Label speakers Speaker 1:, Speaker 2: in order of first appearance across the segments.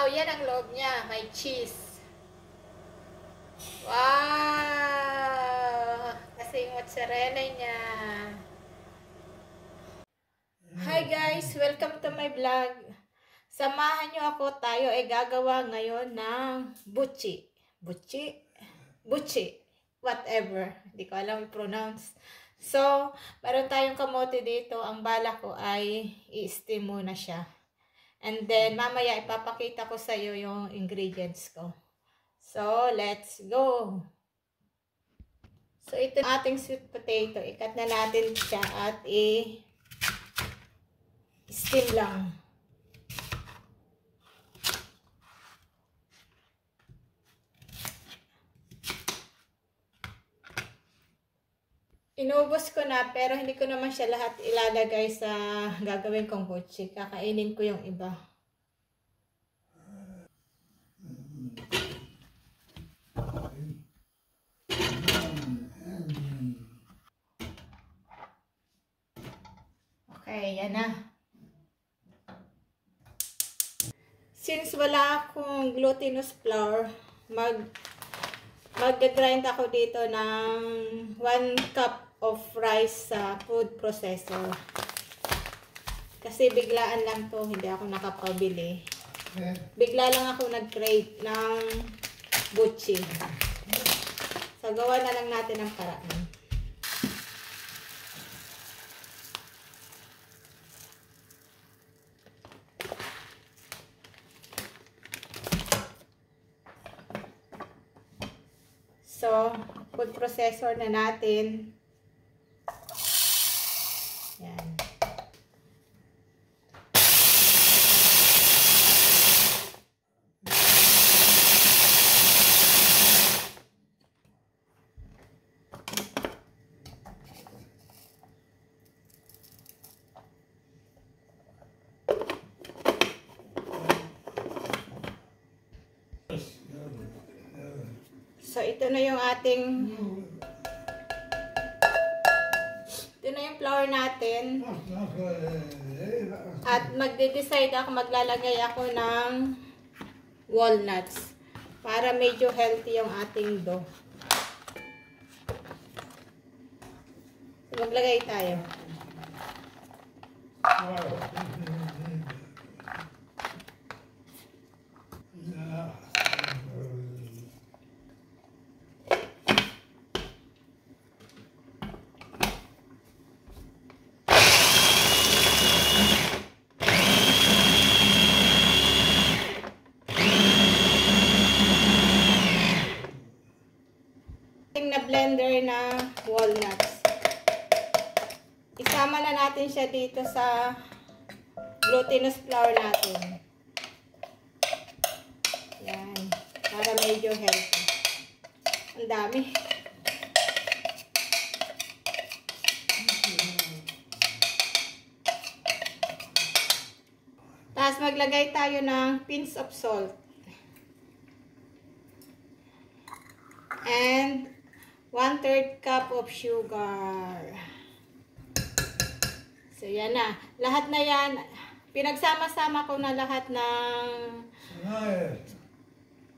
Speaker 1: yan ang loob niya. May cheese. Wow! Kasi yung mozzarella niya. Hi guys! Welcome to my vlog. Samahan nyo ako. Tayo ay gagawa ngayon ng buchi. Buchi? Buchi. Whatever. Hindi ko alam i-pronounce. So, meron tayong kamote dito. Ang bala ko ay i-steam muna siya. And then, mamaya ipapakita ko sa iyo yung ingredients ko. So, let's go! So, ito yung ating sweet potato. Ikat na natin siya at i-steam lang. Inubos ko na, pero hindi ko naman siya lahat ilalagay sa gagawin kong buchi. Kakainin ko yung iba. Okay, yan na. Since wala akong glutinous flour, mag-grind ako dito ng 1 cup of rice sa food processor. Kasi biglaan lang to, hindi ako nakapabili. Bigla lang ako nag-crave ng buchi. So, gawa na lang natin ang paraan. So, food processor na natin. Yan. So, ito na yung flour natin. At magde-decide ako, maglalagay ako ng walnuts para medyo healthy yung ating dough. So, maglagay tayo. Na blender na walnuts. Isama na natin siya dito sa glutinous flour natin. Yan. Para medyo healthy. Ang dami. Tapos maglagay tayo ng pinch of salt. And 1/3 cup of sugar. So, yan na. Lahat na yan. Pinagsama-sama ko na lahat ng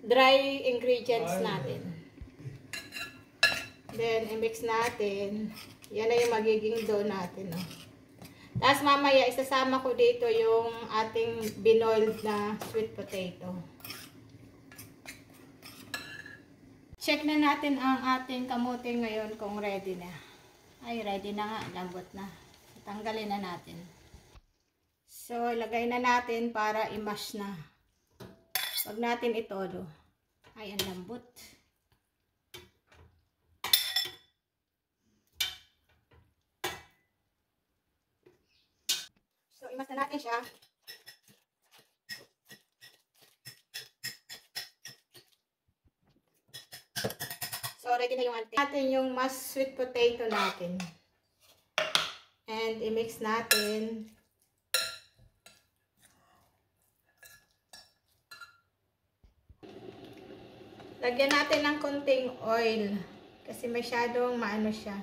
Speaker 1: dry ingredients natin. Then, i-mix natin. Yan na yung magiging dough natin. No? Tapos, mamaya, isasama ko dito yung ating binoiled na sweet potato. Check na natin ang ating kamote ngayon kung ready na. Ay, ready na nga. Lambot na. Tanggalin na natin. So, ilagay na natin para i-mash na. Huwag natin itodo. Ay, ang lambot. So, i-mash na natin siya. So, ready na yung natin yung mashed sweet potato natin. And, i-mix natin. Lagyan natin ng konting oil. Kasi masyadong maano siya.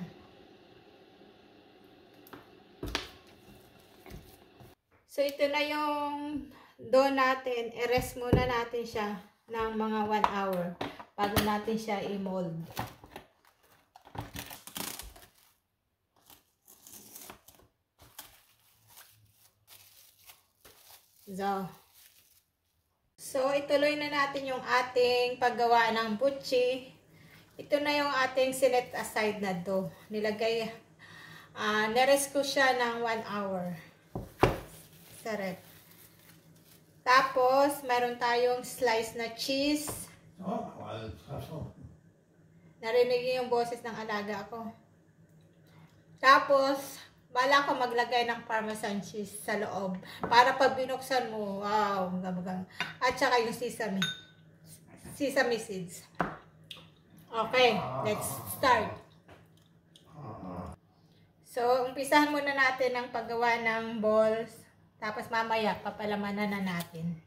Speaker 1: So, ito na yung dough natin, i-rest muna natin siya ng mga 1 hour bago natin siya i-mold. So, ituloy na natin yung ating paggawa ng butchi. Ito na yung ating set aside na dough. Nirest ko siya ng 1 hour. Sa ref. Tapos, mayroon tayong slice na cheese. Narinig niyo yung boses ng alaga ko. Tapos, bala ko maglagay ng parmesan cheese sa loob. Para pag binuksan mo, wow, gabagam. At saka yung sesame. Sesame seeds. Okay, let's start. So, umpisahan muna natin ang paggawa ng balls. Tapos mamaya, papalamanan na natin.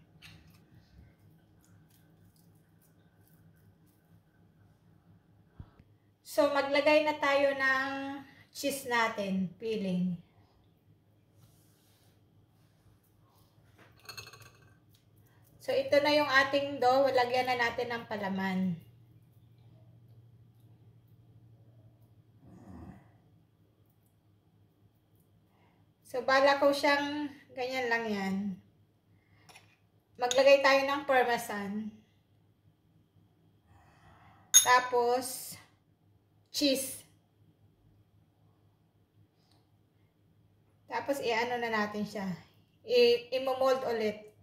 Speaker 1: So, maglagay na tayo ng cheese natin, filling. So, ito na yung ating dough. Lagyan na natin ng palaman. So, bala ko siyang ganyan lang yan. Maglagay tayo ng parmesan. Tapos, cheese. Tapos, i-ano na natin siya. I-mold ulit.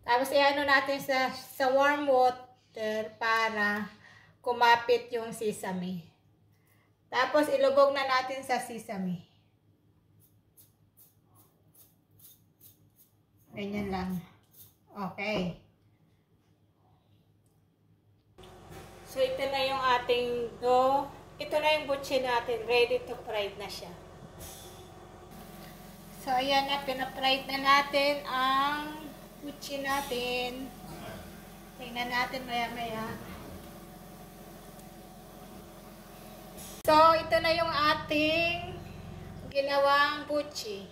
Speaker 1: Tapos, i-ano natin sa warm water para kumapit yung sesame. Tapos, ilubog na natin sa sesame. Ganyan lang. Okay. So, ito na yung ating dough. Ito na yung butchi natin. Ready to fried na siya. So, ayan na. Pina-fried na natin ang butchi natin. Tingnan natin maya-maya. So, ito na yung ating ginawang butchi.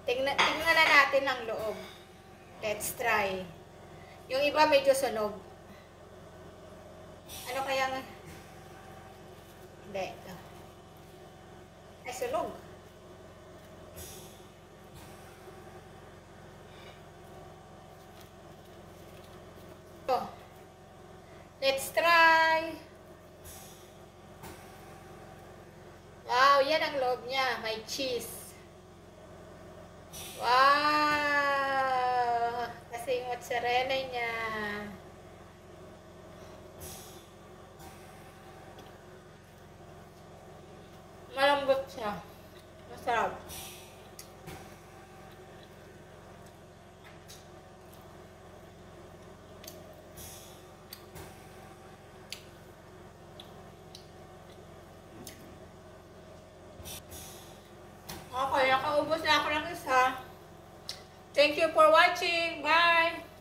Speaker 1: Tingnan na natin ang loob. Let's try. Yung iba medyo sunog. Ano kaya nga? Hindi. Ito. Ay, sunog. So, let's try. Wow, yan ang loob niya. May cheese. Wow! Kasi yung mozzarella niya. Malambot siya. Masarap. Okay, nakaubos na ako ng isa. Thank you for watching. Bye!